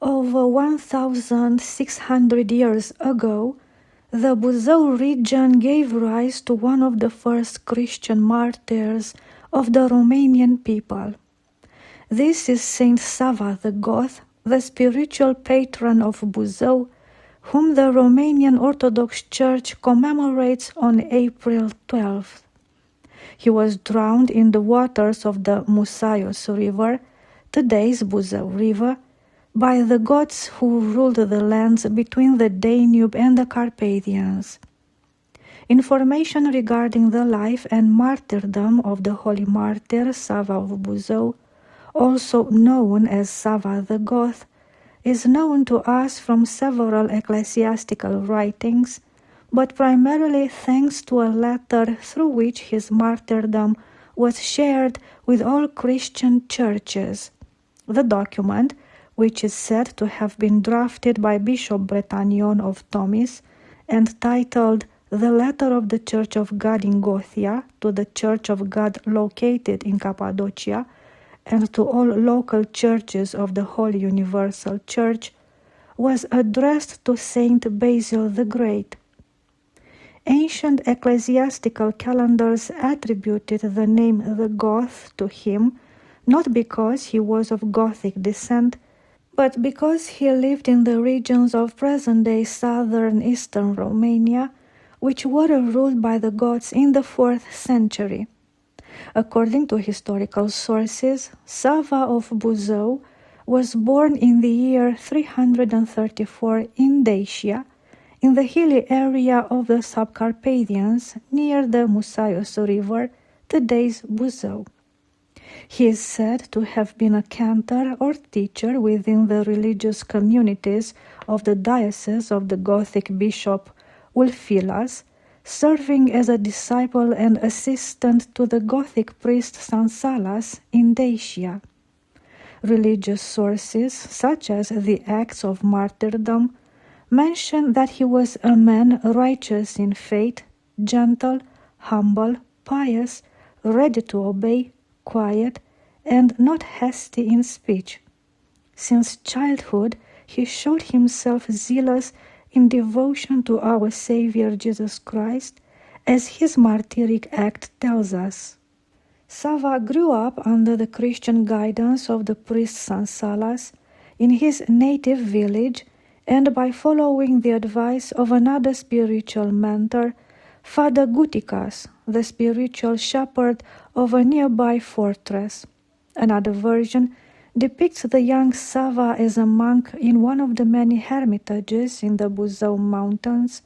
Over 1,600 years ago, the Buzau region gave rise to one of the first Christian martyrs of the Romanian people. This is Saint Sava the Goth, the spiritual patron of Buzau, whom the Romanian Orthodox Church commemorates on April 12th. He was drowned in the waters of the Musaios River, today's Buzau River, by the Goths who ruled the lands between the Danube and the Carpathians. Information regarding the life and martyrdom of the holy martyr Sava of Buzau, also known as Sava the Goth, is known to us from several ecclesiastical writings, but primarily thanks to a letter through which his martyrdom was shared with all Christian churches. The document, which is said to have been drafted by Bishop Bretanion of Tomis and titled The Letter of the Church of God in Gothia to the Church of God located in Cappadocia and to all local churches of the Holy Universal Church, was addressed to Saint Basil the Great. Ancient ecclesiastical calendars attributed the name the Goth to him, not because he was of Gothic descent, but because he lived in the regions of present-day southern eastern Romania, which were ruled by the Goths in the 4th century. According to historical sources, Sava of Buzau was born in the year 334 in Dacia, in the hilly area of the Subcarpathians near the Musaios River, today's Buzau. He is said to have been a cantor or teacher within the religious communities of the diocese of the Gothic bishop Ulfilas, serving as a disciple and assistant to the Gothic priest Sansalas in Dacia. Religious sources, such as the Acts of Martyrdom, mention that he was a man righteous in faith, gentle, humble, pious, ready to obey, quiet, and not hasty in speech. Since childhood, he showed himself zealous in devotion to our Savior Jesus Christ, as his martyric act tells us. Sava grew up under the Christian guidance of the priest Sansalas in his native village and by following the advice of another spiritual mentor, Father Gutikas, the spiritual shepherd of a nearby fortress. Another version depicts the young Sava as a monk in one of the many hermitages in the Buzau mountains,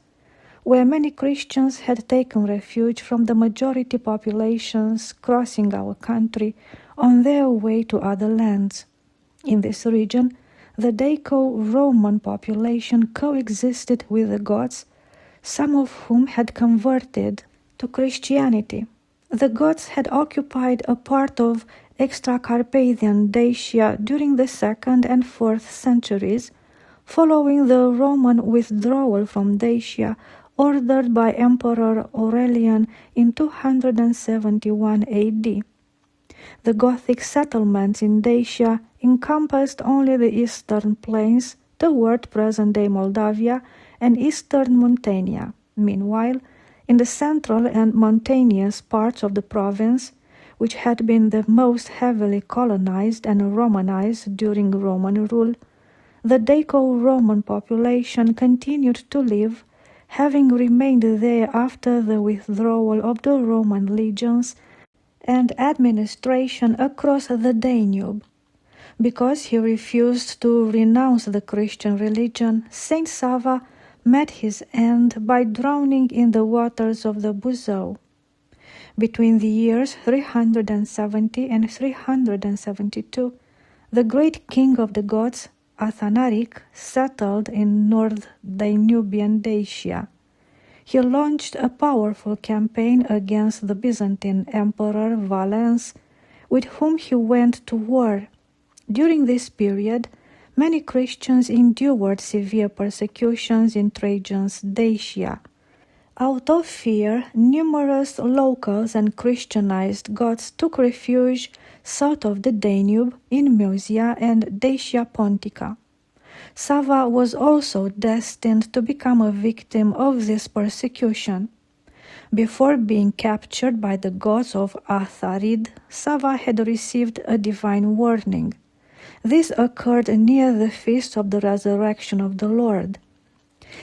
where many Christians had taken refuge from the majority populations crossing our country on their way to other lands. In this region, the Daco-Roman population coexisted with the Goths, some of whom had converted to Christianity. The Goths had occupied a part of extra-Carpathian Dacia during the 2nd and 4th centuries, following the Roman withdrawal from Dacia ordered by Emperor Aurelian in 271 AD. The Gothic settlements in Dacia encompassed only the eastern plains toward present-day Moldavia and eastern Muntenia. Meanwhile, in the central and mountainous parts of the province, which had been the most heavily colonized and Romanized during Roman rule, the Daco-Roman population continued to live, having remained there after the withdrawal of the Roman legions and administration across the Danube. Because he refused to renounce the Christian religion, Saint Sava met his end by drowning in the waters of the Buzau. Between the years 370 and 372, the great king of the Goths, Athanaric, settled in North Danubian Dacia. He launched a powerful campaign against the Byzantine Emperor Valens, with whom he went to war. During this period, many Christians endured severe persecutions in Trajan's Dacia. Out of fear, numerous locals and Christianized Goths took refuge south of the Danube in Mysia and Dacia Pontica. Sava was also destined to become a victim of this persecution. Before being captured by the gods of Atharid, Sava had received a divine warning. This occurred near the feast of the resurrection of the Lord.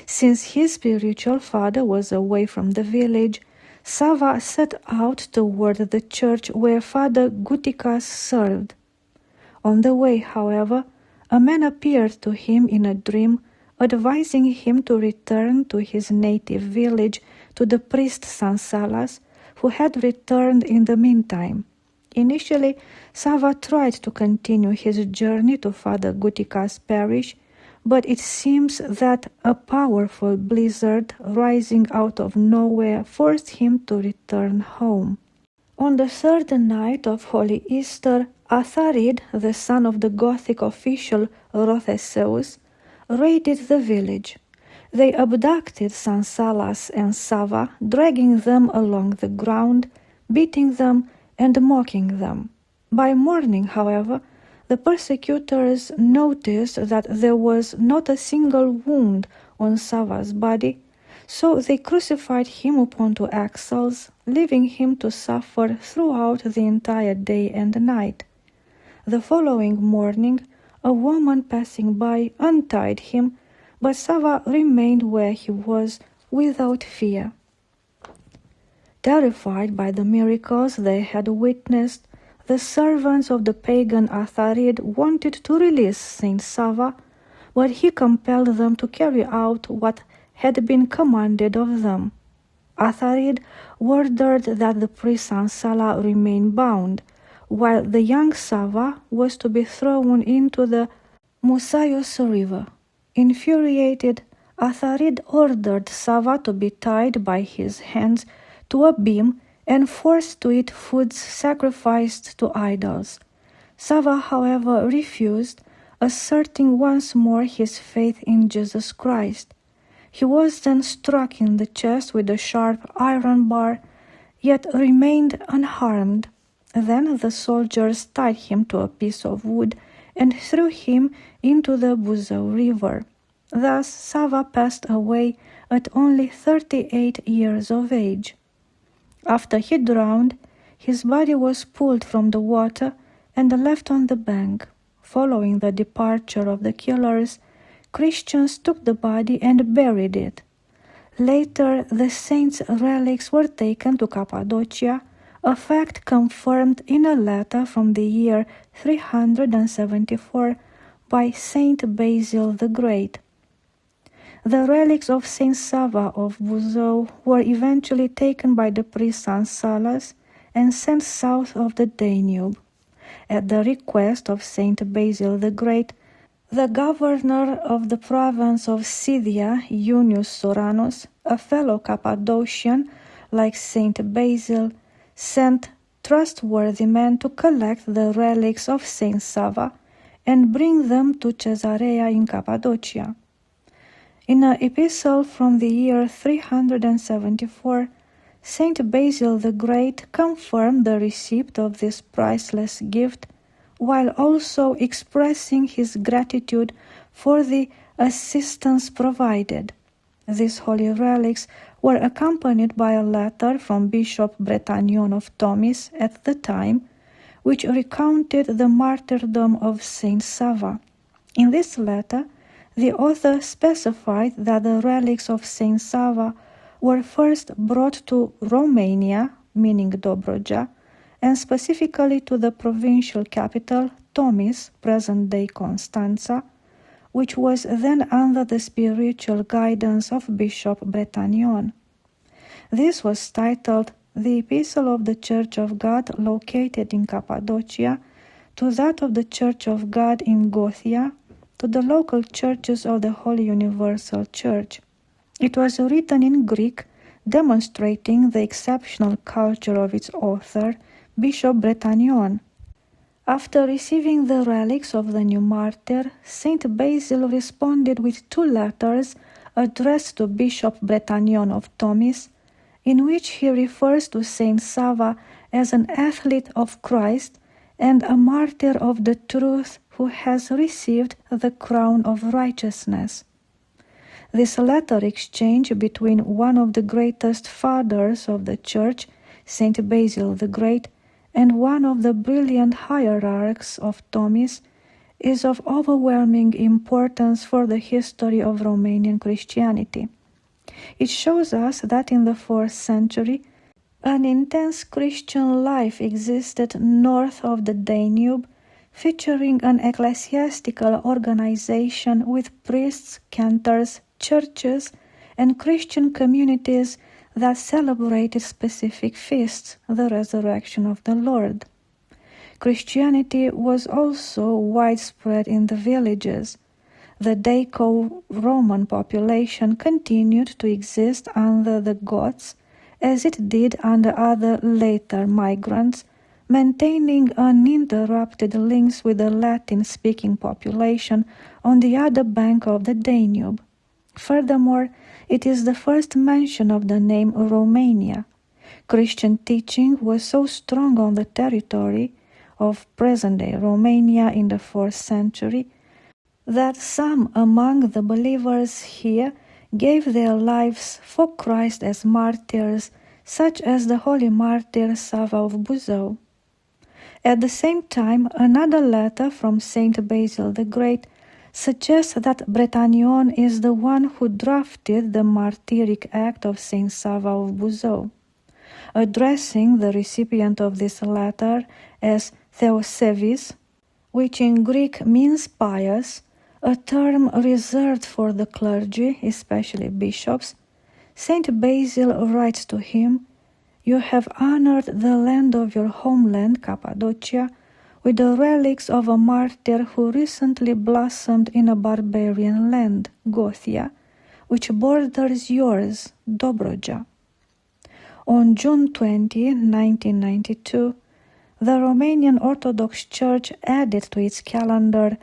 Since his spiritual father was away from the village, Sava set out toward the church where Father Gutikas served. On the way, however, a man appeared to him in a dream, advising him to return to his native village to the priest Sansalas, who had returned in the meantime. Initially, Sava tried to continue his journey to Father Gutikas' parish, but it seems that a powerful blizzard rising out of nowhere forced him to return home. On the third night of Holy Easter, Atharid, the son of the Gothic official Rotheseus, raided the village. They abducted Sansalas and Sava, dragging them along the ground, beating them and mocking them. By morning, however, the persecutors noticed that there was not a single wound on Sava's body, so they crucified him upon two axles, leaving him to suffer throughout the entire day and night. The following morning, a woman passing by untied him, but Sava remained where he was without fear. Terrified by the miracles they had witnessed, the servants of the pagan Atharid wanted to release Saint Sava, but he compelled them to carry out what had been commanded of them. Atharid ordered that the priest Sansala remain bound, while the young Sava was to be thrown into the Musaios River. Infuriated, Atharid ordered Sava to be tied by his hands to a beam and forced to eat foods sacrificed to idols. Sava, however, refused, asserting once more his faith in Jesus Christ. He was then struck in the chest with a sharp iron bar, yet remained unharmed. Then the soldiers tied him to a piece of wood and threw him into the Buzau river. Thus Sava passed away at only 38 years of age. After he drowned, his body was pulled from the water and left on the bank. Following the departure of the killers, Christians took the body and buried it. Later, the saint's relics were taken to Cappadocia, a fact confirmed in a letter from the year 374 by Saint Basil the Great. The relics of Saint Sava of Buzau were eventually taken by the priest Sansalas and sent south of the Danube. At the request of Saint Basil the Great, the governor of the province of Scythia, Iunius Soranus, a fellow Cappadocian like Saint Basil, sent trustworthy men to collect the relics of Saint Sava and bring them to Caesarea in Cappadocia. In an epistle from the year 374, Saint Basil the Great confirmed the receipt of this priceless gift, while also expressing his gratitude for the assistance provided. These holy relics were accompanied by a letter from Bishop Bretagnon of Tomis at the time, which recounted the martyrdom of Saint Sava. In this letter, the author specified that the relics of Saint Sava were first brought to Romania, meaning Dobroja, and specifically to the provincial capital, Tomis, present-day Constanța, which was then under the spiritual guidance of Bishop Bretagnon. This was titled The Epistle of the Church of God located in Cappadocia to that of the Church of God in Gothia, to the local churches of the Holy Universal Church. It was written in Greek, demonstrating the exceptional culture of its author, Bishop Bretagnon. After receiving the relics of the new martyr, Saint Basil responded with 2 letters addressed to Bishop Bretagnon of Tomis, in which he refers to Saint Sava as an athlete of Christ and a martyr of the truth who has received the crown of righteousness. This latter exchange between one of the greatest fathers of the Church, Saint Basil the Great, and one of the brilliant hierarchs of Thomis is of overwhelming importance for the history of Romanian Christianity. It shows us that in the 4th century, an intense Christian life existed north of the Danube, featuring an ecclesiastical organization with priests, cantors, churches, and Christian communities that celebrated specific feasts, the resurrection of the Lord. Christianity was also widespread in the villages. The Daco-Roman population continued to exist under the Goths, as it did under other later migrants, maintaining uninterrupted links with the Latin-speaking population on the other bank of the Danube. Furthermore, it is the first mention of the name Romania. Christian teaching was so strong on the territory of present-day Romania in the 4th century that some among the believers here gave their lives for Christ as martyrs, such as the holy martyr Sava of Buzau. At the same time, another letter from Saint Basil the Great suggests that Bretanion is the one who drafted the martyric act of Saint Sava of Buzau. Addressing the recipient of this letter as Theosevis, which in Greek means pious, a term reserved for the clergy, especially bishops, Saint Basil writes to him, "You have honored the land of your homeland, Cappadocia, with the relics of a martyr who recently blossomed in a barbarian land, Gothia, which borders yours, Dobroja." On June 20, 1992, the Romanian Orthodox Church added to its calendar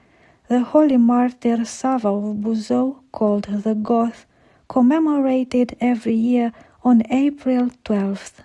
the holy martyr Sava of Buzau, called the Goth, commemorated every year on April 12th.